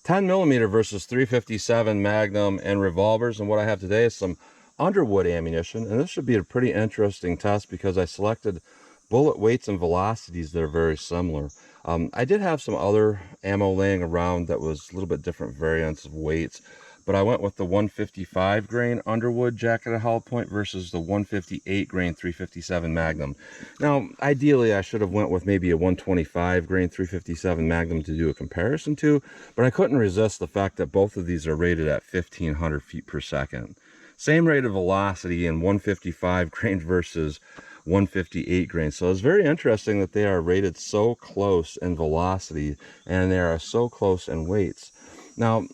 10 millimeter versus 357 Magnum and revolvers. And what I have today is some Underwood ammunition, and this should be a pretty interesting test because I selected bullet weights and velocities that are very similar. I did have some other ammo laying around that was a little bit different variants of weights, but I went with the 155 grain Underwood jacketed hollow point versus the 158 grain 357 Magnum. Now, ideally, I should have went with maybe a 125 grain 357 Magnum to do a comparison to, but I couldn't resist the fact that both of these are rated at 1,500 feet per second. Same rate of velocity in 155 grain versus 158 grain. So it's very interesting that they are rated so close in velocity and they are so close in weights. Now,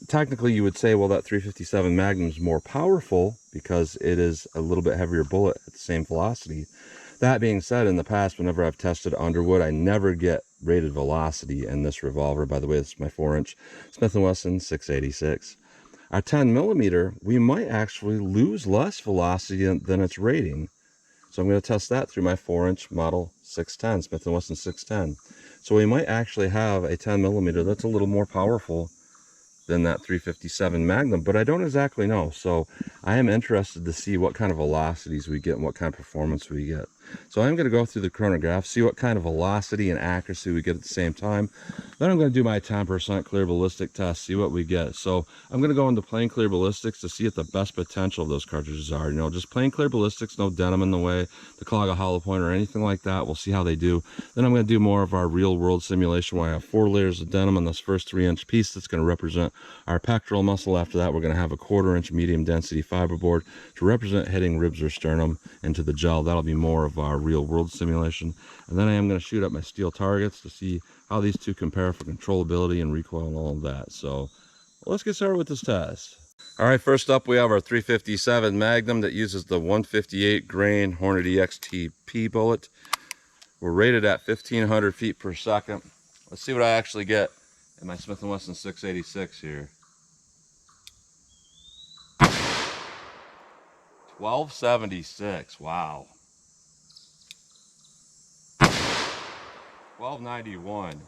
technically you would say, well, that 357 Magnum is more powerful because it is a little bit heavier bullet at the same velocity. That being said, in the past, whenever I've tested Underwood, I never get rated velocity in this revolver. By the way, this is my 4-inch Smith & Wesson 686. Our 10 millimeter, we might actually lose less velocity than its rating. So I'm going to test that through my 4-inch model 610, Smith & Wesson 610. So we might actually have a 10 millimeter that's a little more powerful than that 357 Magnum, but I don't exactly know. So I am interested to see what kind of velocities we get and what kind of performance we get. So I'm going to go through the chronograph, see what kind of velocity and accuracy we get at the same time. Then I'm going to do my 10% clear ballistic test, see what we get. So I'm going to go into plain clear ballistics to see what the best potential of those cartridges are. You know, just plain clear ballistics, no denim in the way to clog a hollow point or anything like that. We'll see how they do. Then I'm going to do more of our real world simulation where I have 4 layers of denim on this first 3-inch piece that's going to represent our pectoral muscle. After that, we're going to have a 1/4-inch medium density fiberboard to represent hitting ribs or sternum into the gel. That'll be more of our real world simulation. And then I am going to shoot up my steel targets to see how these two compare for controllability and recoil and all of that. So let's get started with this test. All right, first up we have our 357 Magnum that uses the 158 grain Hornady XTP bullet. We're rated at 1,500 feet per second. Let's see what I actually get in my Smith & Wesson 686 here. 1276, wow. 1291,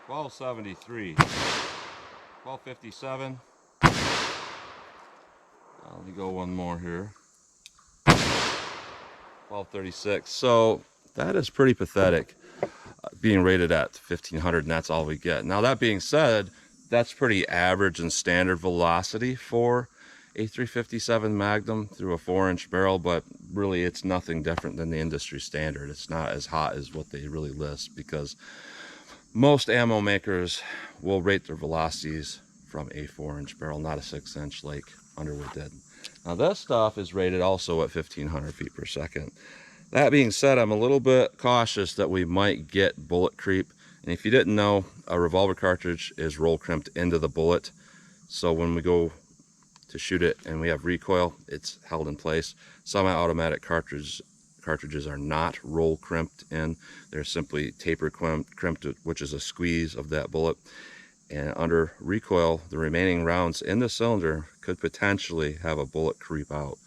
1273, 1257. Let me go one more here. 1236. So that is pretty pathetic, being rated at 1,500, and that's all we get. Now, that being said, that's pretty average and standard velocity for a 357 Magnum through a 4-inch barrel, but really it's nothing different than the industry standard. It's not as hot as what they really list, because most ammo makers will rate their velocities from a 4-inch barrel, not a 6-inch like Underwood did. Now, this stuff is rated also at 1,500 feet per second. That being said, I'm a little bit cautious that we might get bullet creep. And if you didn't know, a revolver cartridge is roll crimped into the bullet. So when we go to shoot it and we have recoil, it's held in place. Semi-automatic cartridges are not roll crimped in. They're simply taper crimped, which is a squeeze of that bullet. And under recoil, the remaining rounds in the cylinder could potentially have a bullet creep out.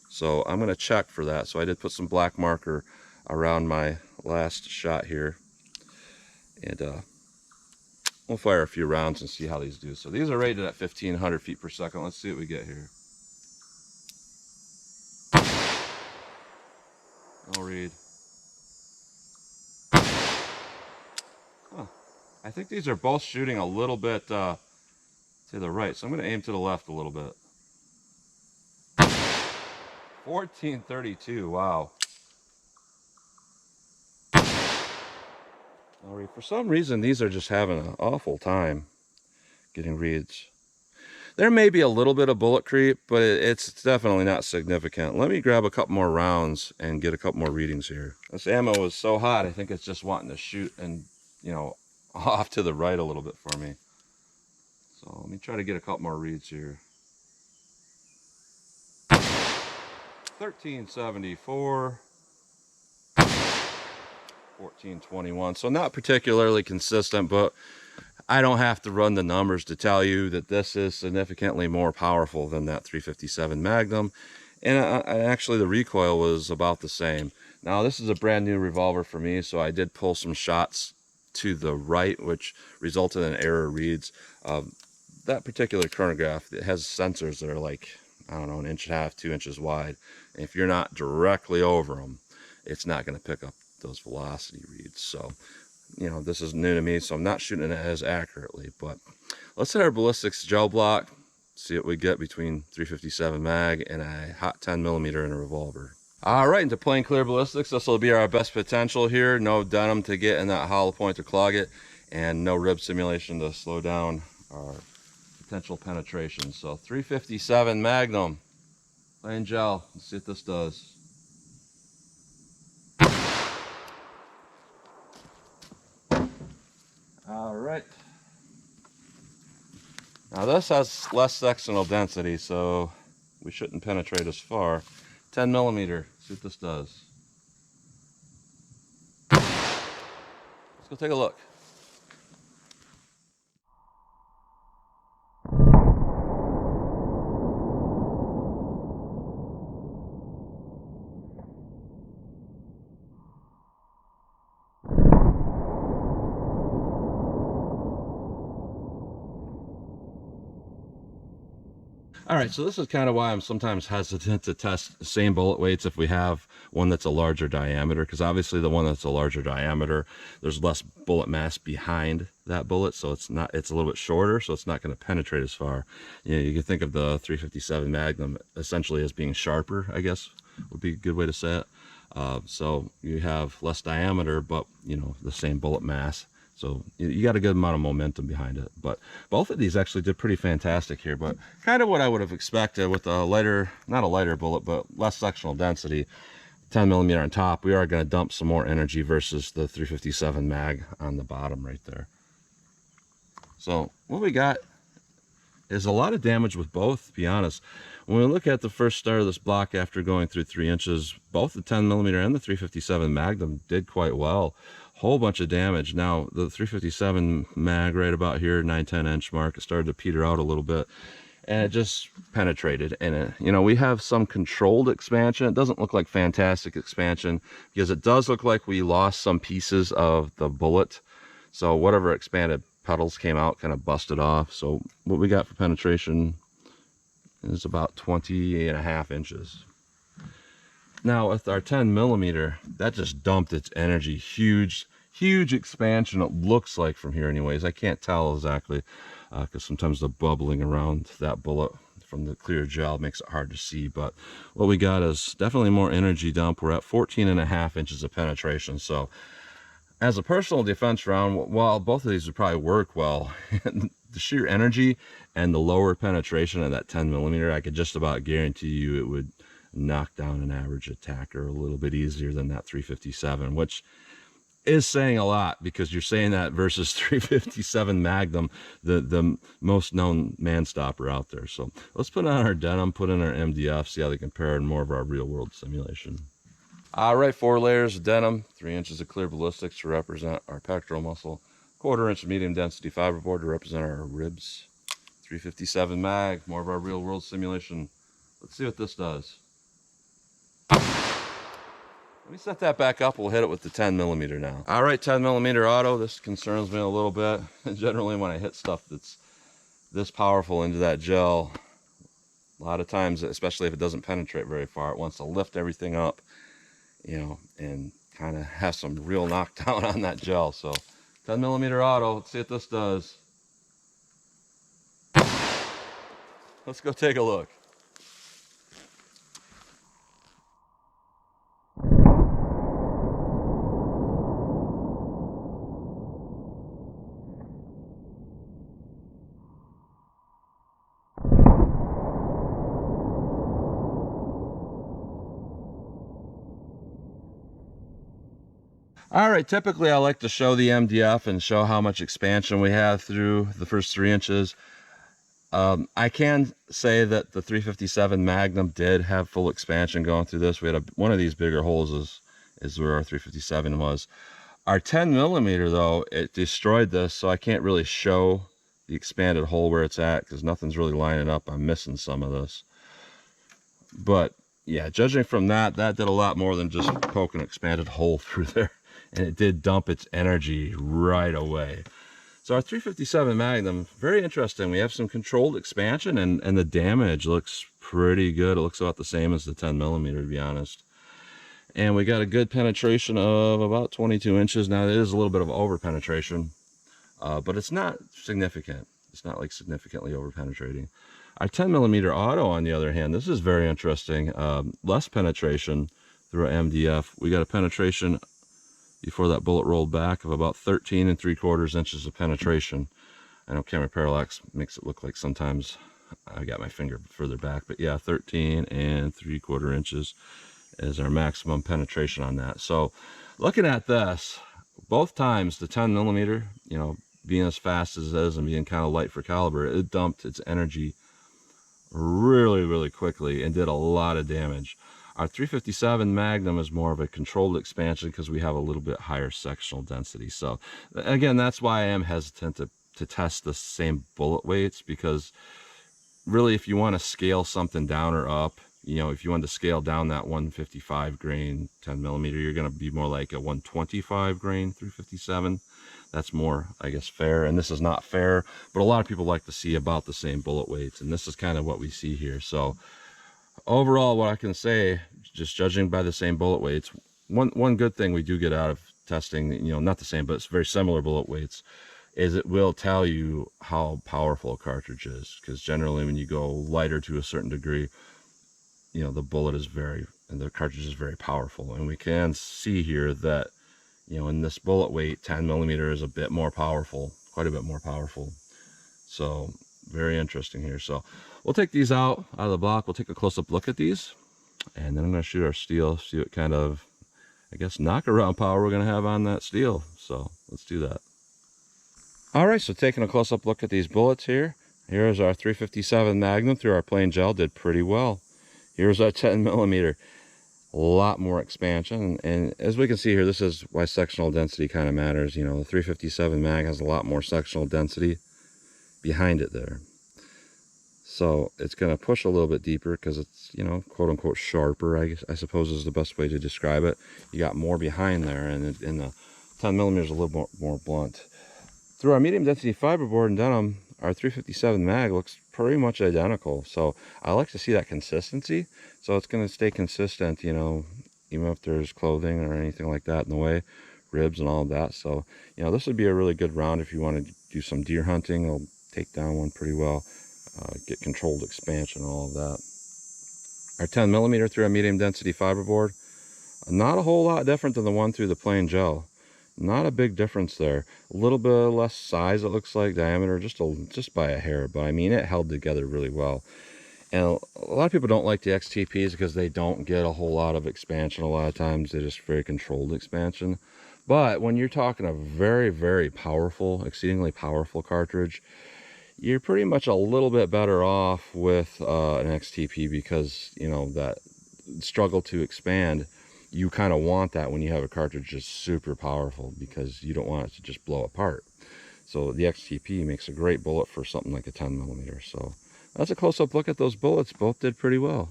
So I'm going to check for that. So I did put some black marker around my last shot here. And we'll fire a few rounds and see how these do. So these are rated at 1,500 feet per second. Let's see what we get here. No read. Huh. I think these are both shooting a little bit to the right. So I'm going to aim to the left a little bit. 1432, wow. For some reason, these are just having an awful time getting reads. There may be a little bit of bullet creep, but it's definitely not significant. Let me grab a couple more rounds and get a couple more readings here. This ammo is so hot, I think it's just wanting to shoot and, you know, off to the right a little bit for me. So let me try to get a couple more reads here. 1374. 1421. So not particularly consistent, but I don't have to run the numbers to tell you that this is significantly more powerful than that 357 Magnum. And actually the recoil was about the same. Now, this is a brand new revolver for me, so I did pull some shots to the right, which resulted in error reads. That particular chronograph, it has sensors that are like, I don't know, 1.5 inches, 2 inches wide. And if you're not directly over them, it's not going to pick up those velocity reads. So, you know, this is new to me, so I'm not shooting it as accurately. But let's hit our ballistics gel block, see what we get between 357 mag and a hot 10mm in a revolver. All right, into plain clear ballistics. This will be our best potential here. No denim to get in that hollow point to clog it, and no rib simulation to slow down our potential penetration. So 357 Magnum, plain gel. Let's see what this does. All right. Now this has less sectional density, so we shouldn't penetrate as far. 10mm. See what this does. Let's go take a look. All right, so this is kind of why I'm sometimes hesitant to test the same bullet weights if we have one that's a larger diameter, because obviously the one that's a larger diameter, there's less bullet mass behind that bullet, so it's a little bit shorter, so it's not going to penetrate as far. You know, you can think of the 357 Magnum essentially as being sharper, I guess would be a good way to say it. So you have less diameter, but you know, the same bullet mass. So you got a good amount of momentum behind it. But both of these actually did pretty fantastic here, but kind of what I would have expected with a lighter, not a lighter bullet, but less sectional density, 10mm on top. We are going to dump some more energy versus the 357 mag on the bottom right there. So what we got is a lot of damage with both, to be honest. When we look at the first start of this block after going through 3 inches, both the 10mm and the 357 Magnum did quite well. Whole bunch of damage. Now the 357 mag right about here, 9-10 inch mark, it started to peter out a little bit, and it just penetrated. And it, you know, we have some controlled expansion. It doesn't look like fantastic expansion because it does look like we lost some pieces of the bullet. So whatever expanded petals came out kind of busted off. So what we got for penetration is about 20.5 inches. Now with our 10mm, that just dumped its energy. Huge expansion, it looks like from here anyways. I can't tell exactly because sometimes the bubbling around that bullet from the clear gel makes it hard to see. But what we got is definitely more energy dump. We're at 14.5 inches of penetration. So as a personal defense round, while both of these would probably work well, the sheer energy and the lower penetration of that 10mm, I could just about guarantee you it would knock down an average attacker a little bit easier than that 357, which is saying a lot because you're saying that versus 357 Magnum, the most known man stopper out there. So let's put on our Denim, put in our MDF, see how they compare in more of our real world simulation. All right, 4 layers of Denim, 3 inches of clear ballistics to represent our pectoral muscle, 1/4 inch of medium density fiberboard to represent our ribs, 357 mag, more of our real world simulation. Let's see what this does. Let me set that back up. We'll hit it with the 10mm now. All right, 10mm auto. This concerns me a little bit. Generally, when I hit stuff that's this powerful into that gel, a lot of times, especially if it doesn't penetrate very far, it wants to lift everything up, you know, and kind of have some real knockdown on that gel. So 10mm auto. Let's see what this does. Let's go take a look. All right, typically I like to show the MDF and show how much expansion we have through the first 3 inches. I can say that the 357 Magnum did have full expansion going through this. We had one of these bigger holes is where our 357 was. Our 10mm though, it destroyed this, so I can't really show the expanded hole where it's at because nothing's really lining up. I'm missing some of this. But yeah, judging from that did a lot more than just poke an expanded hole through there. and it did dump its energy right away. So our 357 Magnum, very interesting. We have some controlled expansion, and the damage looks pretty good. It looks about the same as the 10 millimeter, to be honest. And we got a good penetration of about 22 inches. Now, it is a little bit of over penetration, but it's not significant. It's not like significantly over penetrating. Our 10 millimeter auto, on the other hand, this is very interesting. Less penetration through MDF. We got a penetration before that bullet rolled back of about 13 3/4 inches of penetration. I know camera parallax makes it look like sometimes I got my finger further back, but yeah, 13 3/4 inches is our maximum penetration on that. So looking at this, both times the 10 millimeter, you know, being as fast as it is and being kind of light for caliber, it dumped its energy really quickly and did a lot of damage. Our 357 Magnum is more of a controlled expansion because we have a little bit higher sectional density. So again, that's why I am hesitant to test the same bullet weights, because really, if you want to scale something down or up, you know, if you want to scale down that 155 grain 10 millimeter, you're going to be more like a 125 grain 357. That's more, I guess, fair. And this is not fair, but a lot of people like to see about the same bullet weights, and this is kind of what we see here. So overall, what I can say, just judging by the same bullet weights, one good thing we do get out of testing, you know, not the same, but it's very similar bullet weights, is it will tell you how powerful a cartridge is. Because generally when you go lighter to a certain degree, you know, the bullet is and the cartridge is very powerful. And we can see here that, you know, in this bullet weight, 10 millimeter is a bit more powerful, quite a bit more powerful. So very interesting here. So we'll take these out of the block. We'll take a close-up look at these, and then I'm going to shoot our steel, see what kind of, I guess, knock-around power we're going to have on that steel. So let's do that. All right, so taking a close-up look at these bullets here. Here's our 357 Magnum through our plain gel, did pretty well. Here's our 10 millimeter, a lot more expansion. And as we can see here, this is why sectional density kind of matters. You know, the 357 Mag has a lot more sectional density behind it there. So it's going to push a little bit deeper because it's, you know, quote unquote sharper, I suppose is the best way to describe it. You got more behind there, and the 10 millimeters a little more blunt. Through our medium density fiberboard and denim, our 357 Mag looks pretty much identical. So I like to see that consistency. So it's going to stay consistent, you know, even if there's clothing or anything like that in the way, ribs and all of that. So, you know, this would be a really good round if you want to do some deer hunting. It'll take down one pretty well, get controlled expansion and all of that. Our 10 millimeter through our medium density fiberboard, not a whole lot different than the one through the plain gel. Not a big difference there. A little bit less size, it looks like, diameter, just by a hair, but I mean, it held together really well. And a lot of people don't like the XTPs because they don't get a whole lot of expansion. A lot of times they're just very controlled expansion. But when you're talking a very powerful, exceedingly powerful cartridge, you're pretty much a little bit better off with an XTP, because, you know, that struggle to expand, you kind of want that when you have a cartridge that's super powerful, because you don't want it to just blow apart. So the XTP makes a great bullet for something like a 10 millimeter. So that's a close-up look at those bullets. Both did pretty well.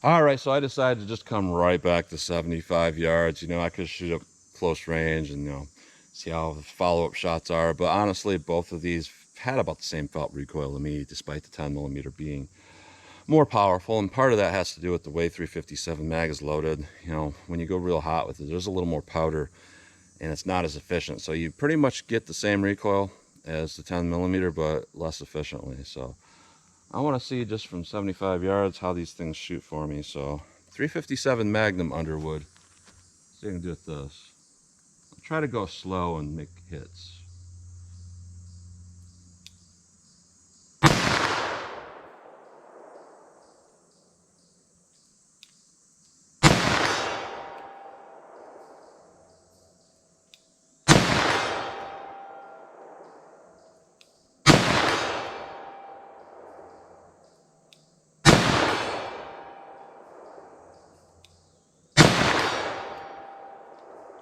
All right, so I decided to just come right back to 75 yards. You know, I could shoot up close range and, you know, see how the follow-up shots are. But honestly, both of these had about the same felt recoil to me, despite the 10 millimeter being more powerful. And part of that has to do with the way 357 Mag is loaded. You know, when you go real hot with it, there's a little more powder and it's not as efficient. So you pretty much get the same recoil as the 10 millimeter, but less efficiently. So I want to see just from 75 yards how these things shoot for me. So 357 Magnum Underwood. See what I can do with this. I'll try to go slow and make hits.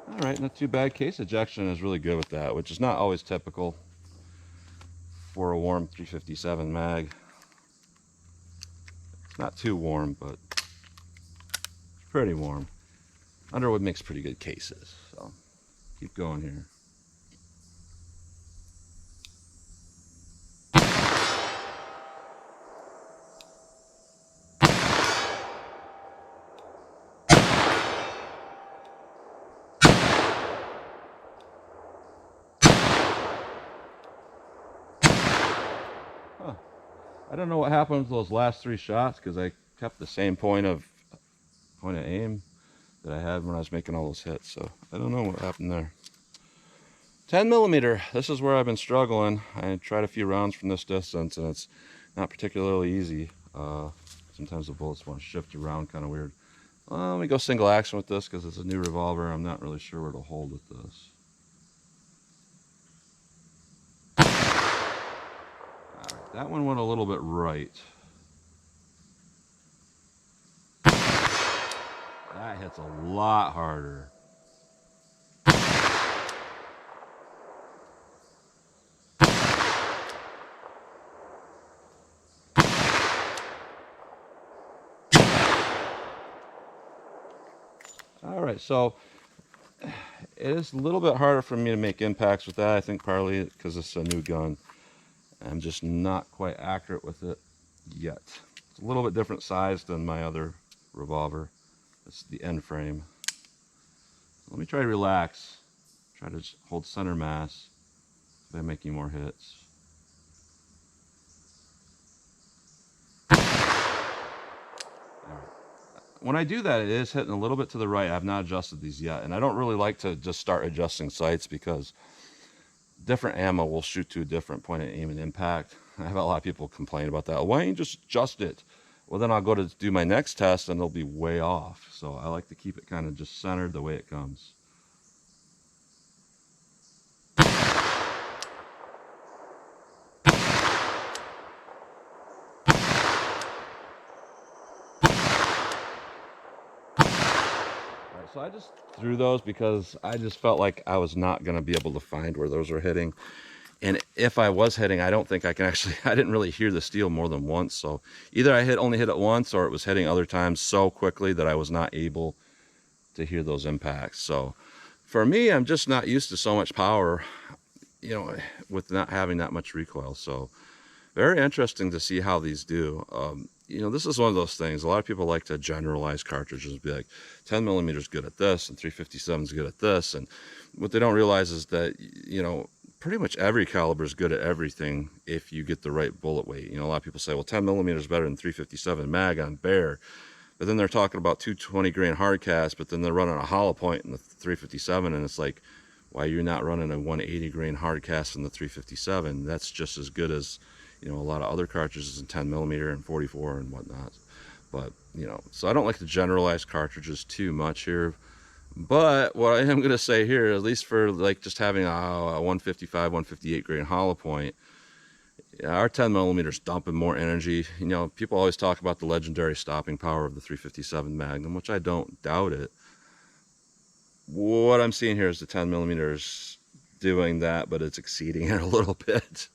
All right, not too bad. Case ejection is really good with that, which is not always typical for a warm 357 mag. It's not too warm, but it's pretty warm. Underwood makes pretty good cases. So keep going here. Huh. I don't know what happened with those last 3 shots because I kept the same point of aim that I had when I was making all those hits. So I don't know what happened there. 10 millimeter. This is where I've been struggling. I tried a few rounds from this distance, and it's not particularly easy. Sometimes the bullets want to shift around kind of weird. Let me go single action with this because it's a new revolver. I'm not really sure where to hold with this. Alright, that one went a little bit right. That hits a lot harder. Alright, so it is a little bit harder for me to make impacts with that. I think partly because it's a new gun. I'm just not quite accurate with it yet. It's a little bit different size than my other revolver. It's the end frame. Let me try to relax. Try to just hold center mass by making more hits. When I do that, it is hitting a little bit to the right. I've not adjusted these yet, and I don't really like to just start adjusting sights because different ammo will shoot to a different point of aim and impact. I have a lot of people complain about that. Why don't you just adjust it? Well, then I'll go to do my next test and it'll be way off. So I like to keep it kind of just centered the way it comes. So I just threw those because I just felt like I was not going to be able to find where those were hitting. And if I was hitting, I don't think I can actually, I didn't really hear the steel more than once. So either I only hit it once or it was hitting other times so quickly that I was not able to hear those impacts. So for me, I'm just not used to so much power, you know, with not having that much recoil. So very interesting to see how these do. You know, this is one of those things. A lot of people like to generalize cartridges and be like, 10 millimeters good at this and 357 is good at this. And what they don't realize is that, you know, pretty much every caliber is good at everything if you get the right bullet weight. You know, a lot of people say, well, 10 millimeters is better than 357 mag on bare. But then they're talking about 220 grain hard cast, but then they're running a hollow point in the 357, and it's like, why are you not running a 180 grain hard cast in the 357? That's just as good as, you know, a lot of other cartridges in 10 millimeter and 44 and whatnot. But, you know, so I don't like to generalize cartridges too much here. But what I am going to say here, at least for like just having a 155, 158 grain hollow point, our 10 millimeters dumping more energy. You know, people always talk about the legendary stopping power of the 357 Magnum, which I don't doubt it. What I'm seeing here is the 10 millimeters doing that, but it's exceeding it a little bit.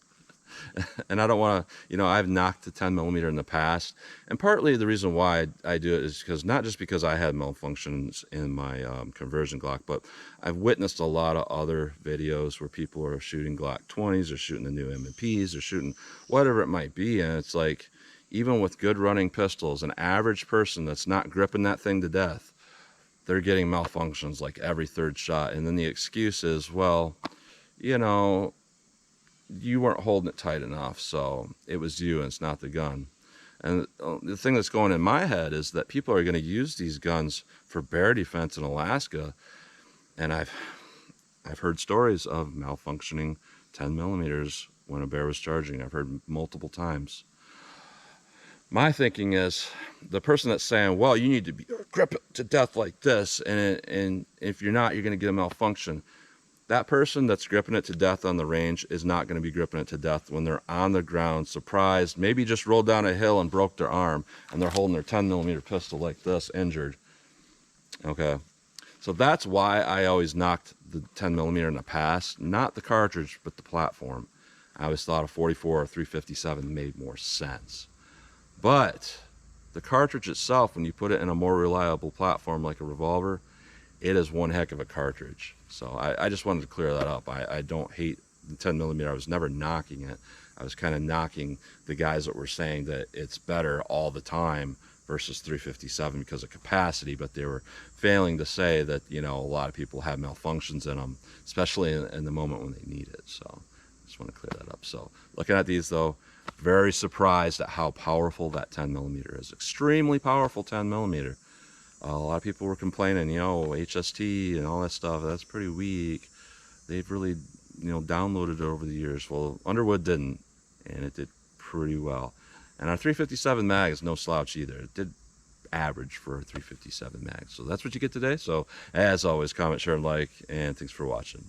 And I don't want to, you know, I've knocked the 10 millimeter in the past, and partly the reason why I do it is because not just because I had malfunctions in my conversion Glock, but I've witnessed a lot of other videos where people are shooting Glock 20s or shooting the new M&Ps or shooting whatever it might be, and it's like, even with good running pistols, an average person that's not gripping that thing to death, they're getting malfunctions like every third shot. And then the excuse is, well, you know, you weren't holding it tight enough, so it was you and it's not the gun. And the thing that's going in my head is that people are going to use these guns for bear defense in Alaska, and I've heard stories of malfunctioning 10 millimeters when a bear was charging. I've heard multiple times. My thinking is, the person that's saying, well, you need to grip it to death like this, and if you're not, you're going to get a malfunction. That person that's gripping it to death on the range is not going to be gripping it to death when they're on the ground, surprised, maybe just rolled down a hill and broke their arm, and they're holding their 10 millimeter pistol like this, injured. Okay, so that's why I always knocked the 10 millimeter in the past, not the cartridge, but the platform. I always thought a 44 or 357 made more sense. But the cartridge itself, when you put it in a more reliable platform like a revolver, it is one heck of a cartridge. So I just wanted to clear that up. I don't hate the 10 millimeter. I was never knocking it. I was kind of knocking the guys that were saying that it's better all the time versus 357 because of capacity, but they were failing to say that, you know, a lot of people have malfunctions in them, especially in the moment when they need it. So I just want to clear that up. So looking at these though, very surprised at how powerful that 10 millimeter is. Extremely powerful 10 millimeter. A lot of people were complaining, you know, HST and all that stuff, that's pretty weak. They've really, you know, downloaded it over the years. Well, Underwood didn't, and it did pretty well. And our 357 mag is no slouch either. It did average for a 357 mag. So that's what you get today. So as always, comment, share, and like, and thanks for watching.